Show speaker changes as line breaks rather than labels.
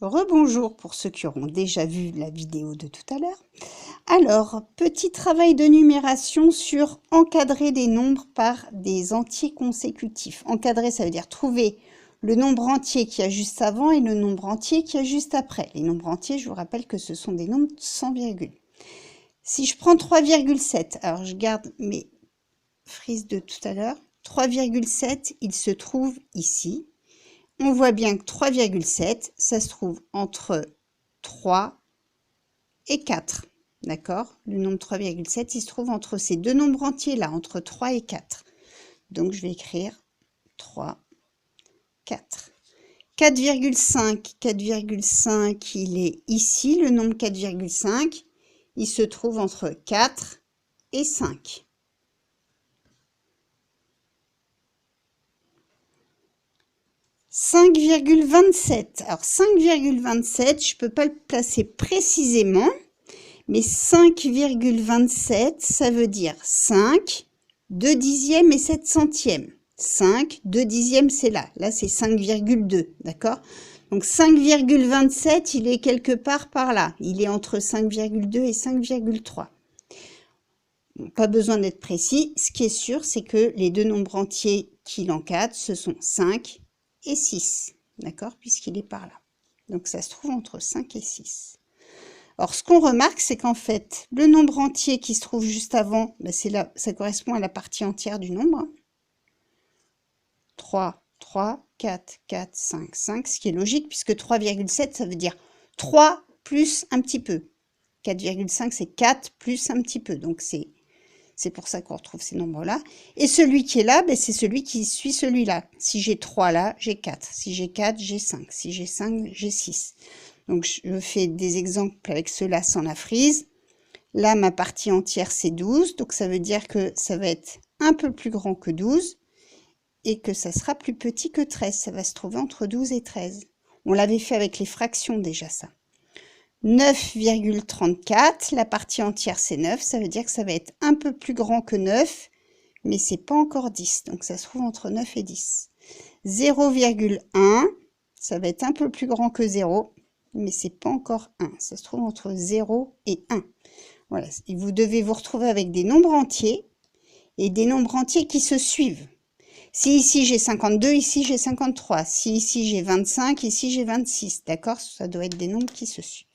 Rebonjour pour ceux qui auront déjà vu la vidéo de tout à l'heure. Alors, petit travail de numération sur encadrer des nombres par des entiers consécutifs. Encadrer, ça veut dire trouver le nombre entier qu'il y a juste avant et le nombre entier qu'il y a juste après. Les nombres entiers, je vous rappelle que ce sont des nombres sans virgule. Si je prends 3,7, alors je garde mes frises de tout à l'heure. 3,7, il se trouve ici. On voit bien que 3,7, ça se trouve entre 3 et 4. D'accord? Le nombre 3,7, il se trouve entre ces deux nombres entiers-là, entre 3 et 4. Donc, je vais écrire 3, 4. 4,5, 4,5, il est ici, le nombre 4,5. Il se trouve entre 4 et 5. 5,27. Alors 5,27, je ne peux pas le placer précisément, mais 5,27, ça veut dire 5, 2 dixièmes et 7 centièmes. 5, 2 dixièmes, c'est là. Là, c'est 5,2, d'accord? Donc 5,27, il est quelque part par là. Il est entre 5,2 et 5,3. Bon, pas besoin d'être précis. Ce qui est sûr, c'est que les deux nombres entiers qui l'encadrent, ce sont 5 et 6, d'accord, puisqu'il est par là. Donc, ça se trouve entre 5 et 6. Or, ce qu'on remarque, c'est qu'en fait, le nombre entier qui se trouve juste avant, ben là, ça correspond à la partie entière du nombre. 3, 3, 4, 4, 5, 5, ce qui est logique, puisque 3,7, ça veut dire 3 plus un petit peu. 4,5, c'est 4 plus un petit peu. Donc, c'est pour ça qu'on retrouve ces nombres-là. Et celui qui est là, ben, c'est celui qui suit celui-là. Si j'ai 3 là, j'ai 4. Si j'ai 4, j'ai 5. Si j'ai 5, j'ai 6. Donc, je fais des exemples avec ceux-là sans la frise. Là, ma partie entière, c'est 12. Donc, ça veut dire que ça va être un peu plus grand que 12 et que ça sera plus petit que 13. Ça va se trouver entre 12 et 13. On l'avait fait avec les fractions déjà, ça. 9,34, la partie entière c'est 9, ça veut dire que ça va être un peu plus grand que 9, mais c'est pas encore 10, donc ça se trouve entre 9 et 10. 0,1, ça va être un peu plus grand que 0, mais c'est pas encore 1, ça se trouve entre 0 et 1. Voilà, et vous devez vous retrouver avec des nombres entiers et des nombres entiers qui se suivent. Si ici j'ai 52, ici j'ai 53, si ici j'ai 25, ici j'ai 26, d'accord? Ça doit être des nombres qui se suivent.